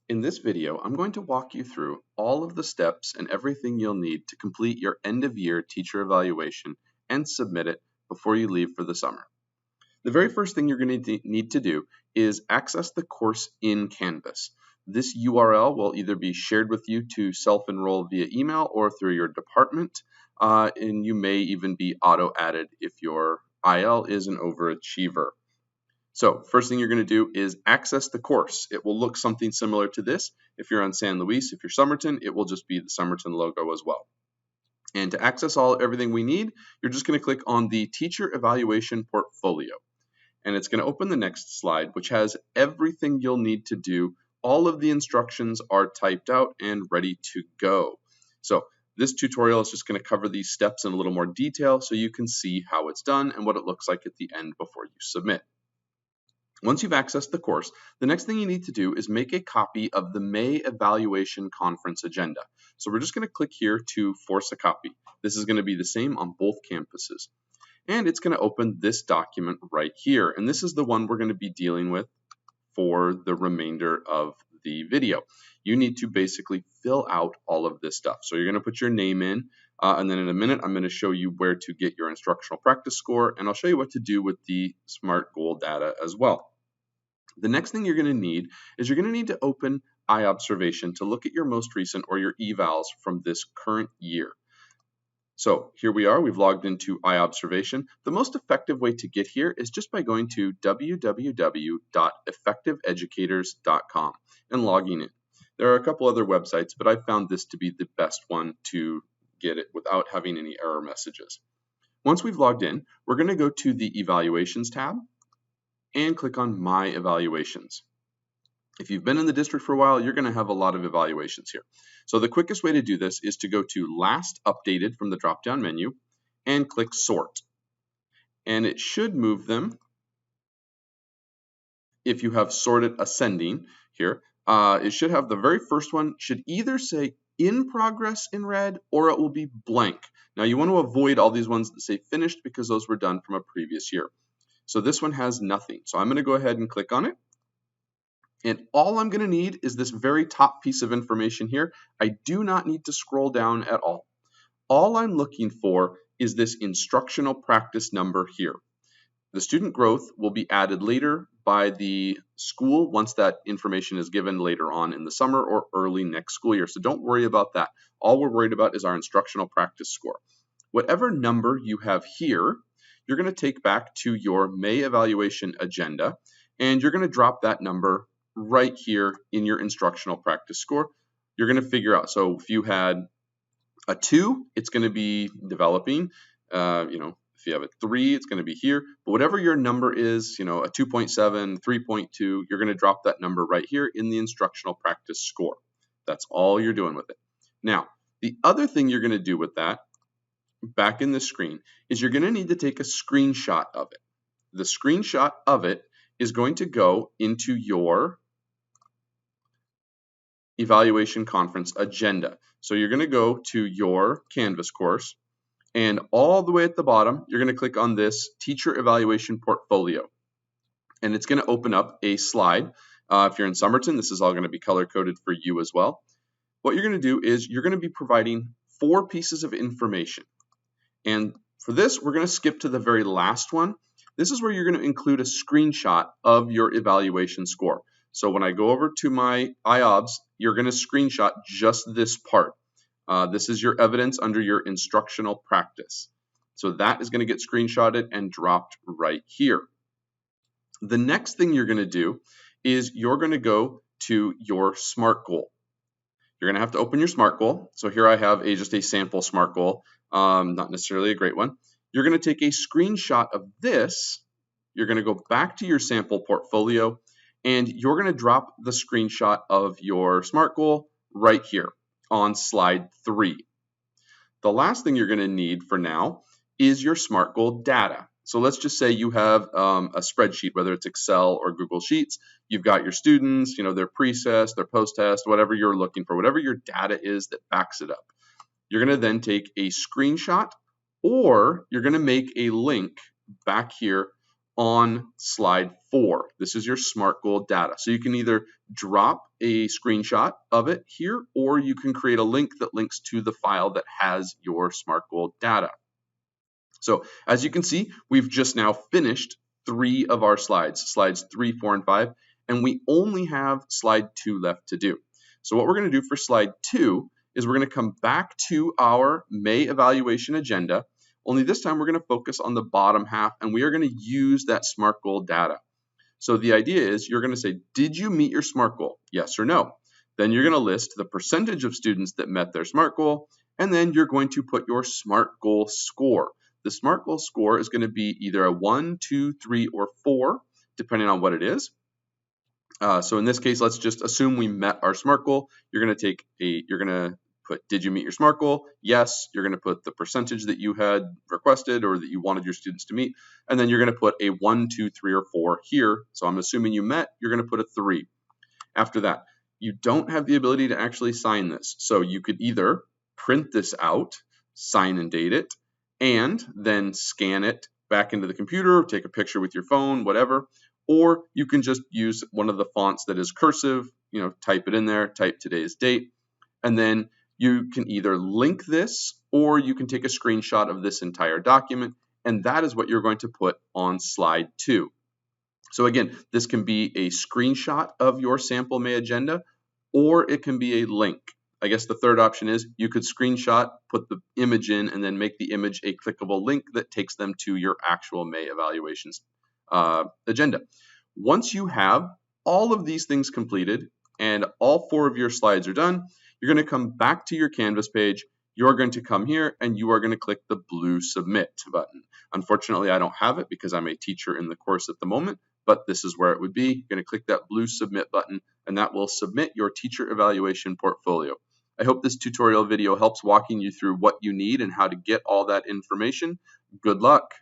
In this video, I'm going to walk you through all of the steps and everything you'll need to complete your end-of-year teacher evaluation and submit it before you leave for the summer. The very first thing you're going to need to do is access the course in Canvas. This URL will either be shared with you to self-enroll via email or through your department, and you may even be auto-added if your IL is an overachiever. So first thing you're going to do is access the course. It will look something similar to this. If you're on San Luis, if you're Somerton, it will just be the Somerton logo as well. And to access everything we need, you're just going to click on the Teacher Evaluation Portfolio. And it's going to open the next slide, which has everything you'll need to do. All of the instructions are typed out and ready to go. So this tutorial is just going to cover these steps in a little more detail so you can see how it's done and what it looks like at the end before you submit. Once you've accessed the course, the next thing you need to do is make a copy of the May Evaluation Conference agenda. So we're just going to click here to force a copy. This is going to be the same on both campuses. And it's going to open this document right here. And this is the one we're going to be dealing with for the remainder of the video. You need to basically fill out all of this stuff. So you're going to put your name in, and then in a minute, I'm going to show you where to get your instructional practice score, and I'll show you what to do with the SMART goal data as well. The next thing you're going to need is you're going to need to open iObservation to look at your most recent or your evals from this current year. So here we are, we've logged into iObservation. The most effective way to get here is just by going to www.effectiveeducators.com and logging in. There are a couple other websites, but I found this to be the best one to get it without having any error messages. Once we've logged in, we're going to go to the Evaluations tab and click on My Evaluations. If you've been in the district for a while, you're going to have a lot of evaluations here. So the quickest way to do this is to go to Last Updated from the drop-down menu and click Sort. And it should move them, if you have sorted ascending here, it should have the very first one should either say In Progress in red or it will be blank. Now you want to avoid all these ones that say Finished because those were done from a previous year. So this one has nothing. So I'm going to go ahead and click on it. And all I'm going to need is this very top piece of information here. I do not need to scroll down at all. All I'm looking for is this instructional practice number here. The student growth will be added later by the school once that information is given later on in the summer or early next school year. So don't worry about that. All we're worried about is our instructional practice score. Whatever number you have here, you're going to take back to your May evaluation agenda, and you're going to drop that number right here in your instructional practice score. You're going to figure out, so if you had a 2, it's going to be developing. If you have a 3, it's going to be here. But whatever your number is, a 2.7, 3.2, you're going to drop that number right here in the instructional practice score. That's all you're doing with it. Now, the other thing you're going to do with that, back in the screen, is you're going to need to take a screenshot of it. The screenshot of it is going to go into your evaluation conference agenda. So you're going to go to your Canvas course, and all the way at the bottom, you're going to click on this Teacher Evaluation Portfolio. And it's going to open up a slide. If you're in Somerton, this is all going to be color-coded for you as well. What you're going to do is you're going to be providing 4 pieces of information. And for this, we're going to skip to the very last one. This is where you're going to include a screenshot of your evaluation score. So when I go over to my iObs, you're going to screenshot just this part. This is your evidence under your instructional practice. So that is going to get screenshotted and dropped right here. The next thing you're going to do is you're going to go to your SMART goal. You're going to have to open your SMART goal. So here I have just a sample SMART goal, not necessarily a great one. You're going to take a screenshot of this. You're going to go back to your sample portfolio, and you're going to drop the screenshot of your SMART goal right here on slide 3. The last thing you're going to need for now is your SMART goal data. So let's just say you have a spreadsheet, whether it's Excel or Google Sheets. You've got your students, their pre-test, their post-test, whatever you're looking for, whatever your data is that backs it up. You're going to then take a screenshot, or you're going to make a link back here on slide 4. This is your SMART goal data. So you can either drop a screenshot of it here, or you can create a link that links to the file that has your SMART goal data. So as you can see, we've just now finished 3 of our slides, slides 3, 4, and 5, and we only have slide 2 left to do. So what we're going to do for slide 2 is we're going to come back to our May evaluation agenda, only this time we're going to focus on the bottom half, and we are going to use that SMART goal data. So the idea is you're going to say, did you meet your SMART goal? Yes or no. Then you're going to list the percentage of students that met their SMART goal, and then you're going to put your SMART goal score. The SMART goal score is going to be either a 1, 2, 3, or 4, depending on what it is. So in this case, let's just assume we met our SMART goal. You're going to put, did you meet your SMART goal? Yes. You're going to put the percentage that you had requested or that you wanted your students to meet. And then you're going to put a 1, 2, 3, or 4 here. So I'm assuming you met, you're going to put a 3. After that, you don't have the ability to actually sign this. So you could either print this out, sign and date it, and then scan it back into the computer, take a picture with your phone, whatever. Or you can just use one of the fonts that is cursive, type it in there, type today's date, and then you can either link this or you can take a screenshot of this entire document, and that is what you're going to put on slide 2. So again, this can be a screenshot of your sample May agenda, or it can be a link. I guess the third option is you could screenshot, put the image in, and then make the image a clickable link that takes them to your actual May evaluations agenda. Once you have all of these things completed and all 4 of your slides are done, you're going to come back to your Canvas page. You're going to come here and you are going to click the blue Submit button. Unfortunately, I don't have it because I'm a teacher in the course at the moment, but this is where it would be. You're going to click that blue Submit button, and that will submit your teacher evaluation portfolio. I hope this tutorial video helps walking you through what you need and how to get all that information. Good luck.